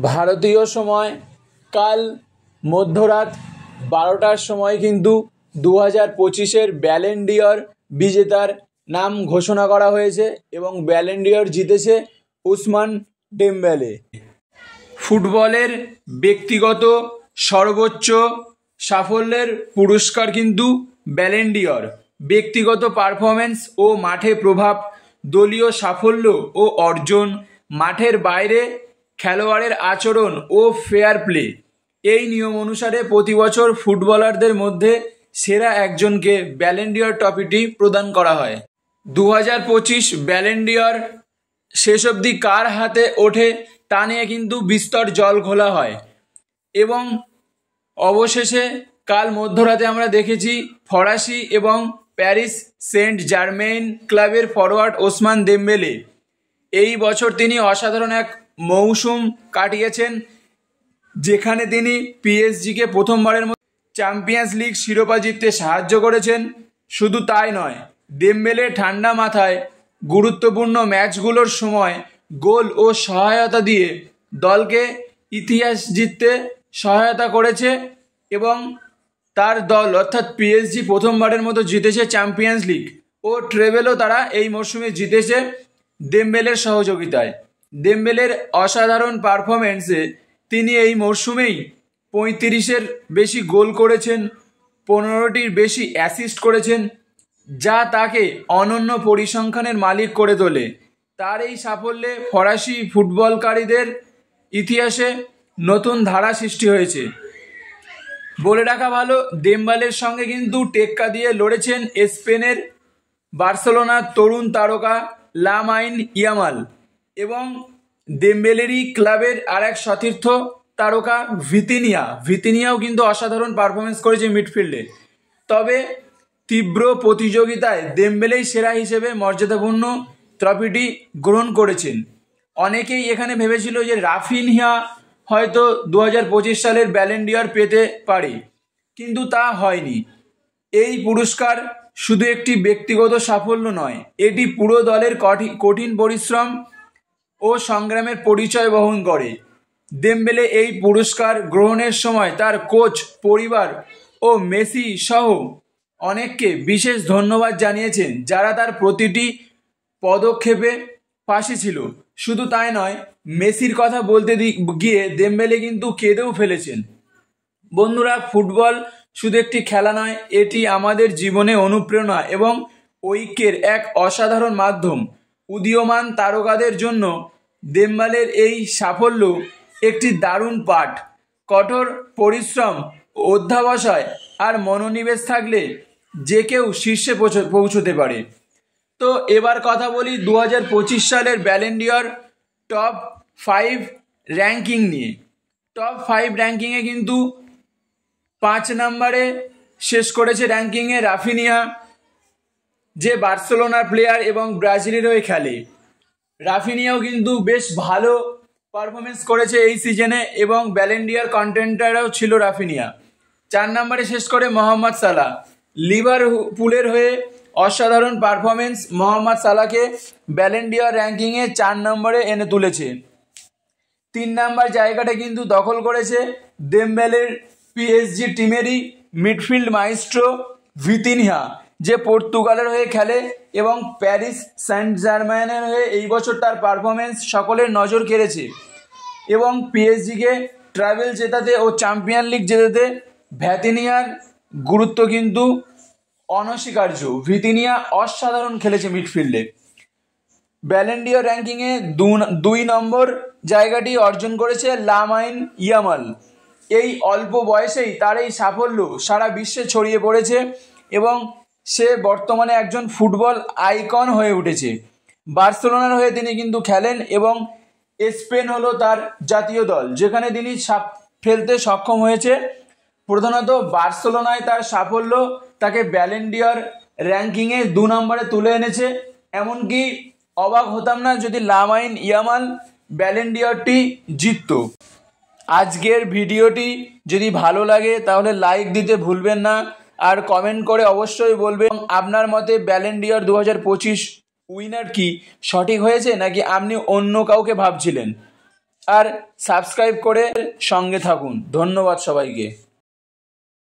ভারতীয় সময় কাল মধ্যরাত 12টার সময় কিন্তু 2025-এর ব্যালন ডি'অর বিজেতার নাম ঘোষণা করা হয়েছে এবং ব্যালন ডি'অর জিতেছে উসমান ডেম্বেলে। ফুটবলের ব্যক্তিগত সর্বোচ্চ সাফল্যের পুরস্কার কিন্তু ব্যালন ডি'অর। ব্যক্তিগত পারফরম্যান্স ও মাঠে প্রভাব, দলীয় সাফল্য ও অর্জন, মাঠের বাইরে খেলোয়াড়ের আচরণ ও ফেয়ার প্লে, এই নিয়ম অনুসারে প্রতি বছর ফুটবলারদের মধ্যে সেরা একজনকে ব্যালন ডি'অর ট্রফিটি প্রদান করা হয়। 2025 ব্যালন ডি'অর শেষ অবধি কার হাতে ওঠে তা নিয়ে কিন্তু বিস্তর জল ঘোলা হয় এবং অবশেষে কাল মধ্যরাতে আমরা দেখেছি ফরাসি এবং প্যারিস সেন্ট জার্মেইন ক্লাবের ফরওয়ার্ড ওসমান দেম্বেলে এই বছর তিনি অসাধারণ এক মৌসুম কাটিয়েছেন, যেখানে তিনি পিএসজিকে প্রথমবারের মতো চ্যাম্পিয়ন্স লিগ শিরোপা জিততে সাহায্য করেছেন। শুধু তাই নয়, দেম্বেলে ঠান্ডা মাথায় গুরুত্বপূর্ণ ম্যাচগুলোর সময় গোল ও সহায়তা দিয়ে দলকে ইতিহাস জিততে সহায়তা করেছে এবং তার দল অর্থাৎ পিএসজি প্রথমবারের মতো জিতেছে চ্যাম্পিয়ন্স লিগ ও ট্রেবেলও তারা এই মরশুমে জিতেছে দেম্বেলের সহযোগিতায়। দেম্বেলের অসাধারণ পারফরমেন্সে তিনি এই মরশুমেই 35-এর বেশি গোল করেছেন, 15টির বেশি অ্যাসিস্ট করেছেন, যা তাকে অনন্য পরিসংখ্যানের মালিক করে তোলে। তার এই সাফল্যে ফরাসি ফুটবলকারীদের ইতিহাসে নতুন ধারা সৃষ্টি হয়েছে। বলে রাখা ভালো, দেম্বেলের সঙ্গে কিন্তু টেক্কা দিয়ে লড়েছেন স্পেনের বার্সেলোনার তরুণ তারকা লামাইন ইয়ামাল এবং দেম্বেলেরই ক্লাবের আরেক সতীর্থ তারকা ভিতিনিয়াও কিন্তু অসাধারণ পারফরমেন্স করেছে মিডফিল্ডে। তবে তীব্র প্রতিযোগিতায় দেম্বেলেই সেরা হিসেবে মর্যাদাপূর্ণ ট্রফিটি গ্রহণ করেছেন। অনেকেই এখানে ভেবেছিল যে রাফিনহা হয়তো 2025 সালের ব্যালন ডি'অর পেতে পারে, কিন্তু তা হয়নি। এই পুরস্কার শুধু একটি ব্যক্তিগত সাফল্য নয়, এটি পুরো দলের কঠিন পরিশ্রম ও সংগ্রামের পরিচয় বহন করে। দেম্বেলে এই পুরস্কার গ্রহণের সময় তার কোচ, পরিবার ও মেসি সহ অনেককে বিশেষ ধন্যবাদ জানিয়েছেন, যারা তার প্রতিটি পদক্ষেপে পাশে ছিল। শুধু তাই নয়, মেসির কথা বলতে গিয়ে দেম্বেলে কিন্তু কেঁদেও ফেলেছেন। বন্ধুরা, ফুটবল শুধু একটি খেলা নয়, এটি আমাদের জীবনে অনুপ্রেরণা এবং ঐক্যের এক অসাধারণ মাধ্যম। উদীয়মান তারকাদের জন্য দেম্বেলের এই সাফল্য একটি দারুণ পাঠ। কঠোর পরিশ্রম, অধ্যবসায় আর মনোনিবেশ থাকলে যে কেউ শীর্ষে পৌঁছতে পারে। তো এবার কথা বলি 2025 সালের ব্যালন ডি'অর টপ 5 র্যাঙ্কিং নিয়ে। টপ 5 র্যাঙ্কিংয়ে কিন্তু 5 নম্বরে শেষ করেছে র্যাঙ্কিংয়ে রাফিনিয়া, যে বার্সেলোনার প্লেয়ার এবং ব্রাজিলের হয়ে খেলে। রাফিনিয়াও কিন্তু বেশ ভালো পারফরমেন্স করেছে এই সিজনে এবং ব্যালন ডি'অর কন্টেন্ডারও ছিল রাফিনিয়া। 4 নম্বরে শেষ করে মোহাম্মদ সালাহ, লিভারপুলের হয়ে অসাধারণ পারফরমেন্স মোহাম্মদ সালাহকে ব্যালন ডি'অর র্যাঙ্কিংয়ে 4 নম্বরে এনে তুলেছে। 3 নম্বর জায়গাটা কিন্তু দখল করেছে দেম্বেলের পিএসজি টিমেরই মিডফিল্ড মাইস্ট্রো ভিতিনিয়া, যে পর্তুগালের হয়ে খেলে এবং প্যারিস সেন্ট জার্মেইনের হয়ে এই বছর তার পারফরমেন্স সকলের নজর কেড়েছে এবং পিএসজিকে ট্রাভেল জেতাতে ও চ্যাম্পিয়ন লিগ জেতাতে ভিতিনিয়ার গুরুত্ব কিন্তু অনস্বীকার্য। ভিতিনিয়া অসাধারণ খেলেছে মিডফিল্ডে। ব্যালন ডি'অর র্যাঙ্কিংয়ে 2 নম্বর জায়গাটি অর্জন করেছে লামাইন ইয়ামাল। এই অল্প বয়সেই তার এই সাফল্য সারা বিশ্বে ছড়িয়ে পড়েছে এবং সে বর্তমানে একজন ফুটবল আইকন হয়ে উঠেছে। বার্সেলোনার হয়ে তিনি কিন্তু খেলেন এবং স্পেন হলো তার জাতীয় দল, যেখানে তিনি ফেলতে সক্ষম হয়েছে। প্রধানত বার্সেলোনায় তার সাফল্য তাকে ব্যালন ডি'অর র্যাঙ্কিংয়ে 2 নম্বরে তুলে এনেছে। এমনকি অবাক হতাম না যদি লামাইন ইয়ামাল ব্যালন ডি'অরটি জিতত। আজকের ভিডিওটি যদি ভালো লাগে তাহলে লাইক দিতে ভুলবেন না আর কমেন্ট করে অবশ্যই বলবেন আপনার মতে ব্যালন ডি'অর 2025 উইনার কি সঠিক হয়েছে নাকি আপনি অন্য কাউকে ভাবছিলেন। আর সাবস্ক্রাইব করে সঙ্গে থাকুন। ধন্যবাদ সবাইকে।